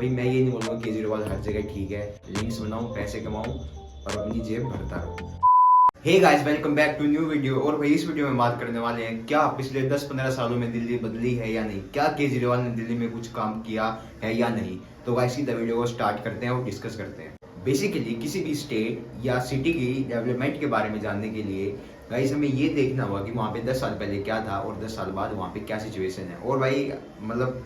भाई मैं ये नहीं बोलूँगा केजरीवाल हर जगह ठीक है, लिंक्स बनाऊँ, पैसे कमाऊँ और अपनी जेब भरता रहूँ। Hey guys, welcome back to new video. और भाई इस वीडियो में बात करने वाले हैं क्या पिछले 10-15 सालों में दिल्ली बदली है या नहीं, क्या केजरीवाल ने दिल्ली में कुछ काम किया है या नहीं। तो गाइस सीधा वीडियो को स्टार्ट करते हैं और डिस्कस करते हैं। बेसिकली किसी भी स्टेट या सिटी की डेवलपमेंट के बारे में जानने के लिए गाइस हमें ये देखना होगा कि वहाँ पे 10 साल पहले क्या था और 10 साल बाद वहाँ पे क्या सिचुएशन है। और भाई मतलब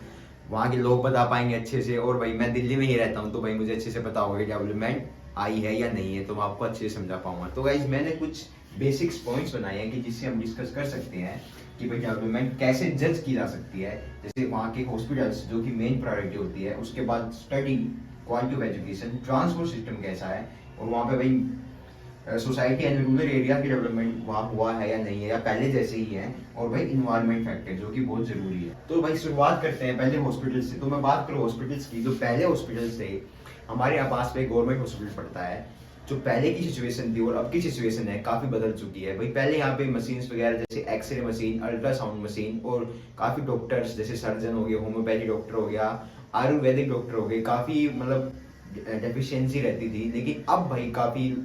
वहाँ के लोग बता पाएंगे अच्छे से। और भाई मैं दिल्ली में ही रहता हूँ तो भाई मुझे अच्छे से पता होगा कि डेवलपमेंट आई है या नहीं है, तो मैं आपको अच्छे से समझा पाऊंगा। तो गाइज मैंने कुछ बेसिक्स पॉइंट्स बनाए हैं कि जिससे हम डिस्कस कर सकते हैं कि भाई डेवलपमेंट कैसे जज की जा सकती है। जैसे वहाँ के हॉस्पिटल्स जो कि मेन प्रायोरिटी होती है, उसके बाद study, quality of education, transport system कैसा है, और वहाँ पे भाई सोसाइटी एंड रूरल एरिया की डेवलपमेंट वहाँ हुआ है या नहीं है या पहले जैसे ही है, और भाई इन्वायरमेंट फैक्टर जो कि बहुत जरूरी है। तो भाई शुरुआत करते हैं पहले हॉस्पिटल से। तो मैं बात करूँ हॉस्पिटल्स की, जो पहले हॉस्पिटल्स थे हमारे यहाँ पास में गवर्नमेंट हॉस्पिटल पड़ता है। जो पहले की सिचुएशन थी और अब की सिचुएशन है काफी बदल चुकी है। भाई पहले यहाँ पे मशीन्स वगैरह जैसे एक्सरे मशीन, अल्ट्रासाउंड मशीन और काफी डॉक्टर्स जैसे सर्जन हो गए, होम्योपैथी डॉक्टर हो गया, आयुर्वेदिक डॉक्टर हो गए, काफी मतलब डेफिशिएंसी रहती थी। लेकिन अब भाई काफी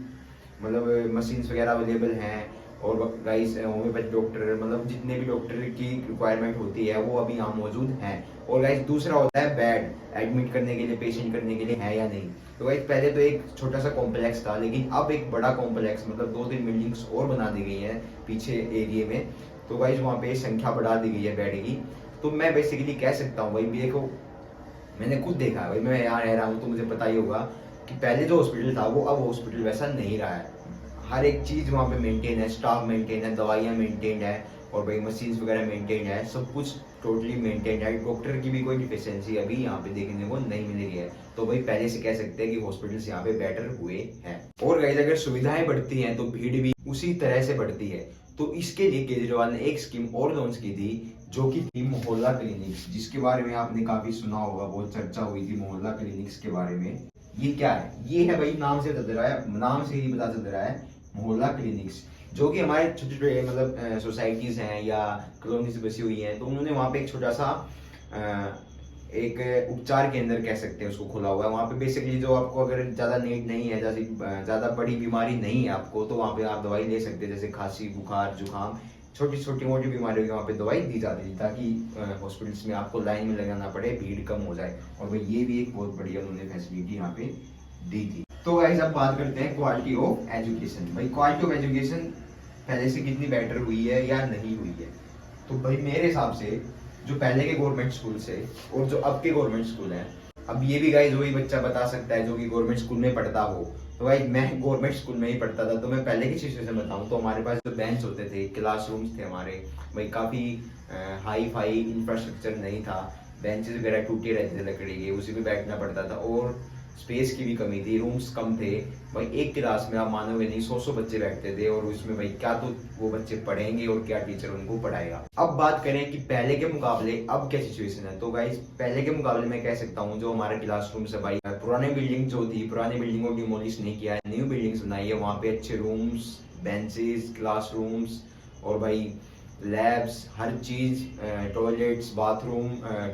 मतलब मशीन्स वगैरह अवेलेबल हैं। और गाइस होम्योपैथी डॉक्टर मतलब जितने भी डॉक्टर की रिक्वायरमेंट होती है वो अभी यहाँ मौजूद हैं। और गाइस दूसरा होता है बेड, एडमिट करने के लिए, पेशेंट करने के लिए है या नहीं। तो गाइस पहले तो एक छोटा सा कॉम्प्लेक्स था, लेकिन अब एक बड़ा कॉम्प्लेक्स मतलब 2-3 बिल्डिंग्स और बना दी गई है पीछे एरिया में। तो गाइस वहाँ पे संख्या बढ़ा दी गई है बेड की। तो मैं बेसिकली कह सकता हूँ भाई, देखो मैंने खुद देखा है भाई, मैं यहाँ रह रहा हूँ तो मुझे पता ही होगा कि पहले जो हॉस्पिटल था वो अब हॉस्पिटल वैसा नहीं रहा है। हर एक चीज वहाँ पे मेंटेन है, स्टाफ मेंटेन है, दवाइयाँ मेंटेन है, और भाई मशीन्स वगैरह मेंटेन है, सब कुछ टोटली मेंटेन है। डॉक्टर की भी कोई डिफिशियंसी अभी यहाँ पे देखने को नहीं मिल रही है। तो भाई पहले से कह सकते हैं कि हॉस्पिटल्स यहाँ पे बेटर हुए हैं। और गाइस अगर सुविधाएं बढ़ती हैं तो भीड़ भी उसी तरह से बढ़ती है। तो इसके लिए केजरीवाल ने एक स्कीम और लॉन्च की थी जो कि थी मोहल्ला क्लिनिक्स, जिसके बारे में आपने काफी सुना होगा, बहुत चर्चा हुई थी मोहल्ला क्लिनिक्स के बारे में। ये क्या है? ये है भाई, नाम से बता रहा है, नाम से ही पता चल रहा है, मोहल्ला क्लिनिक्स, जो कि हमारे छोटे छोटे मतलब सोसाइटीज हैं या कॉलोनीज बसी हुई हैं। तो उन्होंने वहाँ पे एक छोटा सा एक उपचार केंद्र कह सकते हैं उसको खोला हुआ है। वहाँ पे बेसिकली जो आपको अगर ज़्यादा नीड नहीं है, जैसे ज़्यादा बड़ी बीमारी नहीं है आपको, तो वहाँ पे आप दवाई ले सकते हैं। जैसे खांसी, बुखार, जुकाम, छोटी छोटी मोटी बीमारियों की वहाँ पे दवाई दी जाती है, ताकि हॉस्पिटल्स में आपको लाइन में लगाना पड़े, भीड़ कम हो जाए। और भाई ये भी एक बहुत बढ़िया उन्होंने फैसिलिटी यहाँ पे दी थी। तो गाइस अब बात करते हैं क्वालिटी ऑफ एजुकेशन। भाई क्वालिटी ऑफ एजुकेशन पहले से कितनी बेटर हुई है या नहीं हुई है। तो भाई मेरे हिसाब से जो पहले के गवर्नमेंट स्कूल से और जो अब के गवर्नमेंट स्कूल हैं, अब ये भी गाइस वही बच्चा बता सकता है जो कि गवर्नमेंट स्कूल में पढ़ता हो। तो भाई मैं गवर्नमेंट स्कूल में ही पढ़ता था, तो मैं पहले की सिचुएशन बताऊं तो हमारे पास जो बेंच होते थे, क्लासरूम्स थे हमारे, भाई काफी हाई फाई इंफ्रास्ट्रक्चर नहीं था। बेंचेस वगैरह टूटे रहते थे लकड़ी के, उसी पे बैठना पड़ता था, और स्पेस की भी कमी थी, रूम्स कम थे। भाई एक क्लास में आप मानोगे नहीं 100 बच्चे बैठते थे, और उसमें भाई क्या तो वो बच्चे पढ़ेंगे और क्या टीचर उनको पढ़ाएगा। अब बात करें कि पहले के मुकाबले अब क्या सिचुएशन है, तो गाइस पहले के मुकाबले मैं कह सकता हूँ जो हमारे क्लासरूम है भाई, पुरानी बिल्डिंग जो थी, पुरानी बिल्डिंग को डिमोलिश नहीं किया है, न्यू बिल्डिंग्स बनाई है। वहाँ पे अच्छे रूम्स, बेंचेस, क्लासरूम्स और भाई लैब्स, हर चीज, टॉयलेट्स, बाथरूम,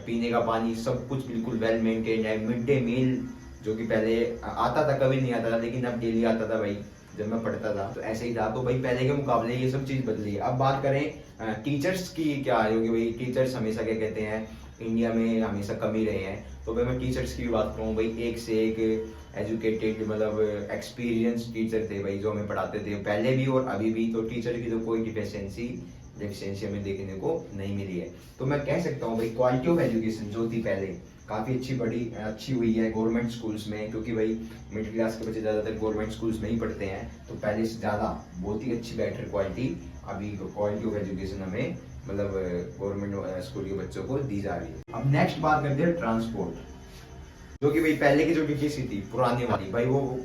पीने का पानी, सब कुछ बिल्कुल वेल मेंटेन्ड है। मिड डे मील जो कि पहले आता था, कभी नहीं आता था, लेकिन अब डेली आता था भाई, जब मैं पढ़ता था तो ऐसे ही था। तो भाई पहले के मुकाबले ये सब चीज बदली है। अब बात करें टीचर्स की, क्या है कि भाई टीचर्स हमेशा क्या कहते हैं, इंडिया में हमेशा कम ही रहे हैं। तो भाई मैं टीचर्स की भी बात करूँ, भाई एक से एक एजुकेटेड मतलब एक्सपीरियंस टीचर थे भाई जो हमें पढ़ाते थे पहले भी और अभी भी। तो टीचर की तो कोई डिफिशियंसी हमें देखने को नहीं मिली है। तो मैं कह सकता हूँ भाई क्वालिटी ऑफ एजुकेशन जो थी पहले काफ़ी अच्छी हुई है गवर्नमेंट स्कूल्स में, क्योंकि भाई मिडिल क्लास के बच्चे ज़्यादातर गवर्नमेंट स्कूल्स में ही पढ़ते हैं। तो पहले से ज़्यादा बहुत ही अच्छी बेटर क्वालिटी अभी क्वालिटी ऑफ एजुकेशन हमें मतलब गवर्नमेंट स्कूल के बच्चों को दी जा रही है। अब नेक्स्ट बात करते हैं ट्रांसपोर्ट, जो कि भाई पहले की जो डीटीसी थी पुरानी वाली, भाई वो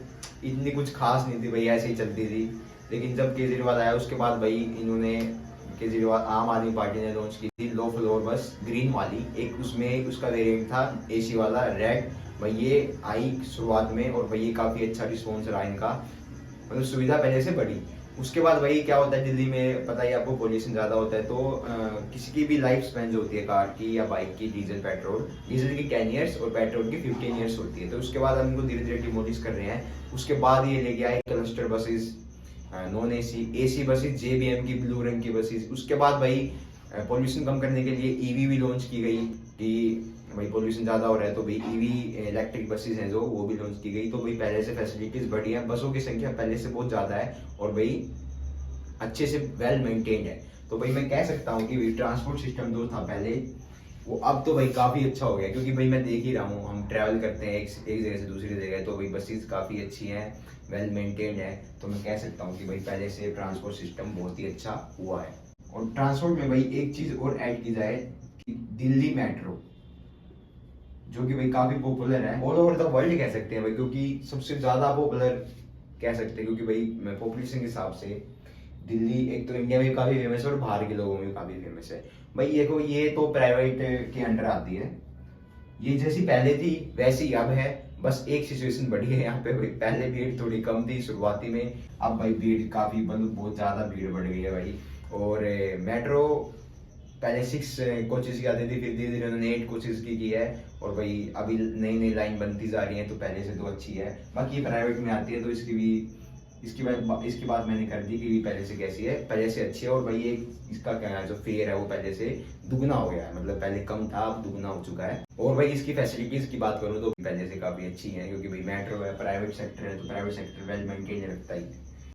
इतनी कुछ खास नहीं थी भाई, ऐसे ही चलती थी। लेकिन जब केजरीवाल आया उसके बाद भाई इन्होंने, केजरीवाल आम आदमी पार्टी ने लॉन्च की थी लो फ्लोर बस, ग्रीन वाली। एक उसमें उसका वेरिएंट था एसी वाला, रेड। भाई ये आई शुरुआत में, और भाई ये काफ़ी अच्छा रिस्पॉन्स रहा इनका, मतलब सुविधा पहले से बढ़ी। उसके बाद वही क्या होता है दिल्ली में, पता ही आपको पोल्यूशन ज़्यादा होता है, तो किसी की भी लाइफ स्पेन जो होती है कार की या बाइक की, डीजल की 10 ईयर्स और पेट्रोल की 15 ईयर्स होती है। तो उसके बाद हम इनको धीरे धीरे डिमोलिश कर रहे हैं। उसके बाद ये लेके आए cluster buses, non AC, AC buses, JBM की ब्लू रंग की बसेस। उसके बाद भाई पोल्यूशन कम करने के लिए ईवी भी लॉन्च की गई कि भाई पोल्यूशन ज़्यादा हो रहा है तो भाई ईवी इलेक्ट्रिक बसेस हैं जो, वो भी लॉन्च की गई। तो भाई पहले से फैसिलिटीज़ बढ़ी हैं, बसों की संख्या पहले से बहुत ज़्यादा है और भाई अच्छे से वेल मेंटेन्ड है। तो भाई मैं कह सकता हूँ कि ट्रांसपोर्ट सिस्टम जो था पहले, वो अब तो भाई काफ़ी अच्छा हो गया। क्योंकि भाई मैं देख ही रहा हूँ, हम ट्रैवल करते हैं एक जगह से दूसरी जगह, तो भाई बसेस काफ़ी अच्छी हैं, वेल मेंटेन्ड है। तो मैं कह सकता हूँ कि भाई पहले से ट्रांसपोर्ट सिस्टम बहुत ही अच्छा हुआ है। और ट्रांसपोर्ट में भाई एक चीज़ और ऐड की जाए कि दिल्ली मेट्रो, जो कि भाई काफ़ी पॉपुलर है ऑल ओवर द वर्ल्ड कह सकते हैं भाई, क्योंकि सबसे ज़्यादा पॉपुलर कह सकते हैं। क्योंकि भाई पॉपुलेशन के हिसाब से दिल्ली एक तो इंडिया में काफ़ी फेमस है और बाहर के लोगों में काफ़ी फेमस है। भाई देखो, ये तो प्राइवेट के अंडर आती है, ये जैसी पहले थी वैसी अब है। बस एक सिचुएशन बढ़ी है यहाँ पे भाई, पहले भीड़ थोड़ी कम थी शुरुआती में, अब भाई भीड़ काफ़ी बहुत ज़्यादा भीड़ बढ़ गई है भाई। और मेट्रो पहले 6 कोचेस की आती थी, फिर धीरे धीरे उन्होंने 8 कोचेस की है। और भाई अभी नई नई लाइन बनती जा रही है, तो पहले से तो अच्छी है। बाकी ये प्राइवेट में आती है तो इसकी बात मैंने कर दी कि पहले से कैसी है, पहले से अच्छी है। और भाई ये इसका क्या है, जो फेयर है वो पहले से दुगना हो गया है, मतलब पहले कम था अब दुगना हो चुका है। और भाई इसकी फैसिलिटीज की बात करूँ तो पहले से काफी अच्छी है, क्योंकि भाई मेट्रो है, प्राइवेट सेक्टर है, तो प्राइवेट सेक्टर वेल मेंटेन रखता ही।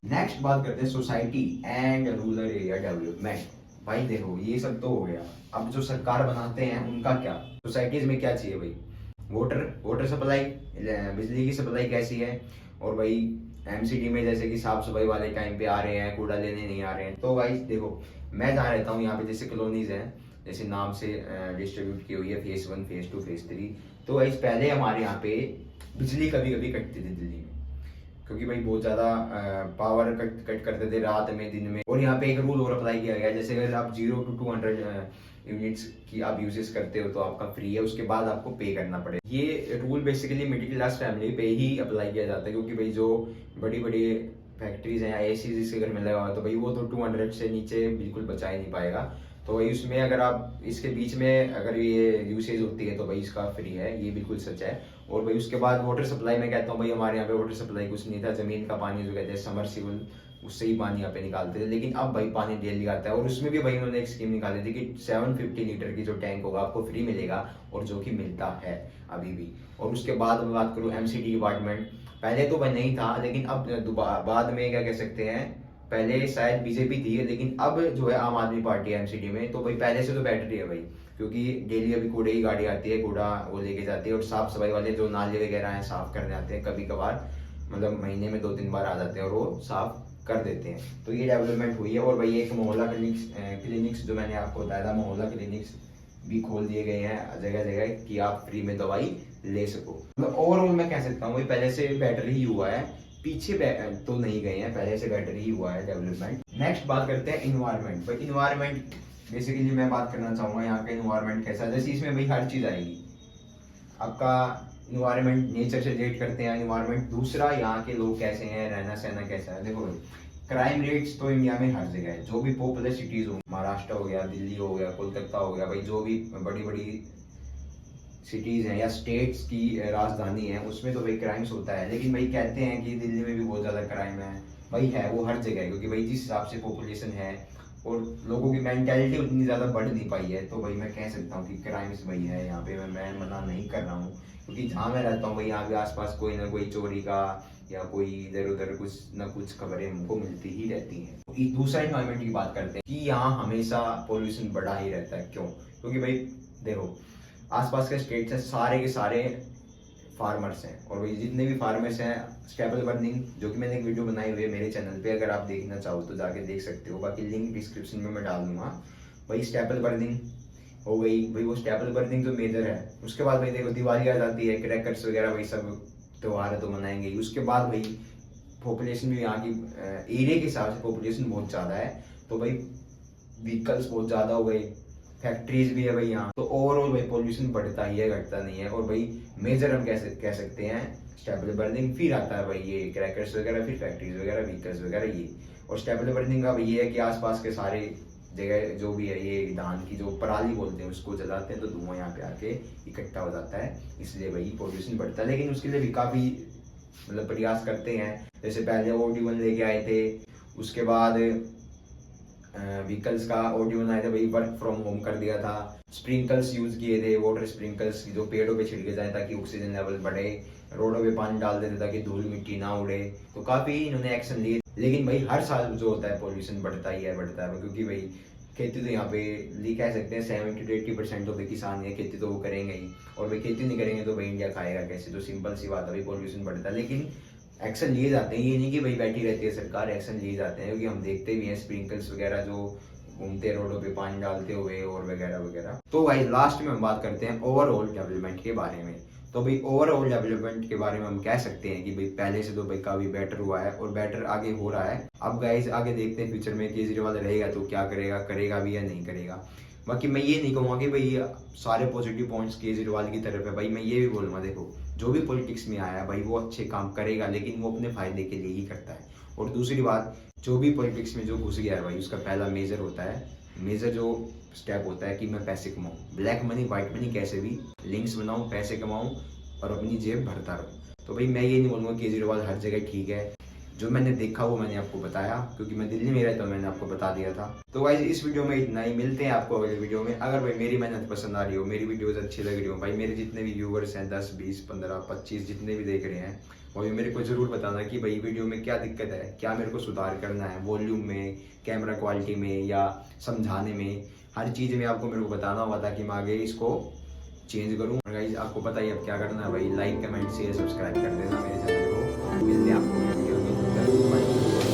नेक्स्ट बात करते हैं society and rural area development. भाई देखो, ये सब तो हो गया, अब जो सरकार बनाते हैं उनका क्या, सोसाइटीज में क्या चाहिए भाई, वाटर सप्लाई, बिजली की सप्लाई कैसी है। और भाई एमसीडी में जैसे कि साफ सफाई वाले टाइम पे आ रहे हैं, कूड़ा लेने नहीं आ रहे हैं। तो भाई देखो, मैं जहाँ रहता हूँ यहाँ पे जैसे कॉलोनीज हैं, जैसे नाम से डिस्ट्रीब्यूट की हुई है, फेज 1, फेज 2, फेज 3। तो भाई पहले हमारे यहाँ पे बिजली कभी कभी कटती थी दिल्ली में, क्योंकि भाई बहुत ज़्यादा पावर कट करते थे रात में, दिन में। और यहाँ पे एक रूल और अप्लाई किया गया, जैसे अगर आप 0 to 200 यूनिट्स की आप यूजेस करते हो तो आपका फ्री है, उसके बाद आपको पे करना पड़ेगा। ये rule basically middle class family पे ही अप्लाई किया जाता है, क्योंकि भाई जो बड़ी बड़ी फैक्ट्रीज हैं या एसी जिसके घर में लगा हुआ है, तो भाई वो तो 200 से नीचे बिल्कुल बचा ही नहीं पाएगा। तो भाई उसमें अगर आप इसके बीच में अगर ये यूसेज होती है तो भाई इसका फ्री है, ये बिल्कुल सच है। और भाई उसके बाद वाटर सप्लाई में कहता हूँ भाई, हमारे यहाँ पे वाटर सप्लाई कुछ नहीं था, जमीन का पानी जो कहते हैं समरसिबल, उससे ही पानी यहाँ पे निकालते थे। लेकिन अब भाई पानी डेली आता है, और उसमें भी भाई उन्होंने एक स्कीम निकाली थी कि 750 लीटर की जो टैंक होगा आपको फ्री मिलेगा, और जो कि मिलता है अभी भी। और उसके बाद मैं बात करूँ एमसीडी डिपार्टमेंट, पहले तो भाई नहीं था, लेकिन अब बाद में क्या कह सकते हैं, पहले शायद बीजेपी थी, लेकिन अब जो है आम आदमी पार्टी है एमसीडी में। तो भाई पहले से तो बेटर ही है भाई, क्योंकि डेली अभी कूड़े की गाड़ी आती है, कूड़ा वो लेके जाती है। और साफ सफाई वाले जो नाले वगैरह हैं साफ करने आते हैं कभी कभार, मतलब महीने में 2-3 बार आ जाते हैं और वो साफ कर देते हैं। तो ये डेवलपमेंट हुई है। और भाई एक मोहल्ला क्लिनिक्स जो मैंने आपको बताया था, मोहल्ला क्लिनिक्स भी खोल दिए गए हैं जगह जगह कि आप फ्री में दवाई ले सको। मतलब ओवरऑल मैं कह सकता हूँ भाई पहले से बेटर ही हुआ है, पीछे तो नहीं गए हैं, पहले से बेटर ही हुआ है डेवलपमेंट। नेक्स्ट बात करते हैं इन्वायरमेंट। भाई इन्वायरमेंट बेसिकली मैं बात करना चाहूँगा यहाँ का इन्वायरमेंट कैसा है, जैसे इसमें भाई हर चीज़ आएगी आपका। इन्वायरमेंट नेचर से रिलेट करते हैं इन्वायरमेंट, दूसरा यहाँ के लोग कैसे हैं, रहना सहना कैसा है। देखो भाई, क्राइम रेट्स तो इंडिया में हर जगह है, जो भी पॉपुलर सिटीज हो, महाराष्ट्र हो गया, दिल्ली हो गया, कोलकाता हो गया, भाई जो भी बड़ी बड़ी सिटीज हैं या स्टेट्स की राजधानी है, उसमें तो भाई क्राइम्स होता है। लेकिन भाई कहते हैं कि दिल्ली में भी बहुत ज़्यादा क्राइम है, भाई है वो हर जगह है, क्योंकि भाई जिस हिसाब से पॉपुलेशन है और लोगों की मेंटेलिटी उतनी ज़्यादा बढ़ नहीं पाई है, तो भाई मैं कह सकता हूँ कि क्राइम्स भाई है यहाँ पे। मैं मना नहीं कर रहा हूँ, क्योंकि जहाँ मैं रहता हूँ भाई यहाँ पे आसपास कोई ना कोई चोरी का या कोई इधर उधर कुछ ना कुछ खबरें हमको मिलती ही रहती हैं। दूसरा इन्वायरमेंट की बात करते हैं कि यहाँ हमेशा पॉल्यूशन बढ़ा ही रहता है। क्यों? क्योंकि भाई देखो, आसपास के स्टेट्स हैं, सारे के सारे फार्मर्स हैं, और भाई जितने भी फार्मर्स हैं, स्टेपल बर्निंग, जो कि मैंने एक वीडियो बनाई हुई है मेरे चैनल पे, अगर आप देखना चाहो तो जाके देख सकते हो, बाकी लिंक डिस्क्रिप्शन में मैं डाल दूंगा। भाई स्टेपल बर्निंग हो गई, भाई वो स्टेपल बर्निंग जो मेजर है। उसके बाद भाई देखो दिवाली आ जाती है, क्रैकर्स वगैरह भाई सब त्यौहार है तो मनाएंगे। उसके बाद भाई पॉपुलेशन भी यहाँ की एरिया के हिसाब से पॉपुलेशन बहुत ज़्यादा है, तो भाई व्हीकल्स बहुत ज़्यादा हो गए, फैक्ट्रीज भी है भाई यहाँ, तो ओवरऑल भाई पॉल्यूशन बढ़ता ही है, घटता नहीं है। और भाई मेजर हम कैसे कह सकते हैं स्टेबल बर्निंग, फिर आता है भाई ये क्रैकर्स वगैरह, फिर फैक्ट्रीज वगैरह, व्हीकल्स वगैरह, ये। और स्टेबल बर्निंग का ये है कि आसपास के सारे जगह जो भी है ये धान की जो पराली बोलते हैं उसको जलाते हैं तो धुआं यहाँ पे आके इकट्ठा हो जाता है, इसलिए वही पोल्यूशन बढ़ता है। लेकिन उसके लिए भी काफ़ी मतलब प्रयास करते हैं। जैसे पहले OD1 लेके आए थे, उसके बाद व्हीकल्स का OD1 आया था, वही वर्क फ्रॉम होम कर दिया था। स्प्रिंकल्स यूज किए थे, वाटर स्प्रिंकल्स जो पेड़ों पे छिड़के जाए ताकि ऑक्सीजन लेवल बढ़े। रोडों पे पानी डाल देते ताकि धूल मिट्टी ना उड़े। तो काफी इन्होंने एक्शन लिए। लेकिन भाई हर साल जो होता है पोल्यूशन बढ़ता ही है, बढ़ता है, क्योंकि भाई खेती तो यहाँ पे कह सकते हैं 70 to 80% तो भाई किसान है, खेती तो वो करेंगे ही। और भाई खेती नहीं करेंगे तो भाई इंडिया खाएगा कैसे? तो सिंपल सी बात है, भाई पोल्यूशन बढ़ता है। लेकिन एक्शन लिए जाते हैं, ये नहीं कि भाई बैठी रहती है सरकार, एक्शन लिए जाते हैं। क्योंकि हम देखते भी हैं स्प्रिंकल्स वगैरह जो घूमते रोडों पे पानी डालते हुए और वगैरह वगैरह। तो भाई लास्ट में हम बात करते हैं ओवरऑल डेवलपमेंट के बारे में। तो भाई ओवरऑल डेवलपमेंट के बारे में हम कह सकते हैं कि भाई पहले से तो भाई काफी बेटर हुआ है और बेटर आगे हो रहा है। अब गाइस आगे देखते हैं फ्यूचर में केजरीवाल रहेगा तो क्या करेगा, करेगा भी या नहीं करेगा। बाकी मैं ये नहीं कहूँगा कि भाई सारे पॉजिटिव पॉइंट्स केजरीवाल की तरफ है। भाई मैं ये भी बोलूँगा, देखो जो भी पॉलिटिक्स में आया भाई वो अच्छे काम करेगा, लेकिन वो अपने फायदे के लिए ही करता है। और दूसरी बात, जो भी पॉलिटिक्स में जो घुस गया है भाई उसका पहला मेजर होता है, मेजर जो स्टेप होता है कि मैं पैसे कमाऊँ, ब्लैक मनी व्हाइट मनी कैसे भी लिंक्स बनाऊँ, पैसे कमाऊँ और अपनी जेब भरता रहूँ। तो भाई मैं ये नहीं बोलूँगा केजरीवाल हर जगह ठीक है, जो मैंने देखा वो मैंने आपको बताया, क्योंकि मैं दिल्ली में रहता हूँ, मैंने आपको बता दिया था। तो गाइस इस वीडियो में इतना ही, मिलते हैं आपको अगले वीडियो में। अगर भाई मेरी मेहनत पसंद आ रही हो, मेरी वीडियोस अच्छी लग रही हो, भाई मेरे जितने भी व्यूवर्स हैं 10 20 15 25 जितने भी देख रहे हैं, वो भी मेरे को जरूर बताना कि भाई वीडियो में क्या दिक्कत है, क्या मेरे को सुधार करना है, वॉल्यूम में, कैमरा क्वालिटी में या समझाने में, हर चीज़ में आपको मेरे को बताना होगा ताकि मैं आगे इसको चेंज करूँ। और गाइस आपको पता ही अब क्या करना है भाई, लाइक कमेंट शेयर सब्सक्राइब कर देना मेरे चैनल को। मिलते हैं आपको वीडियो में।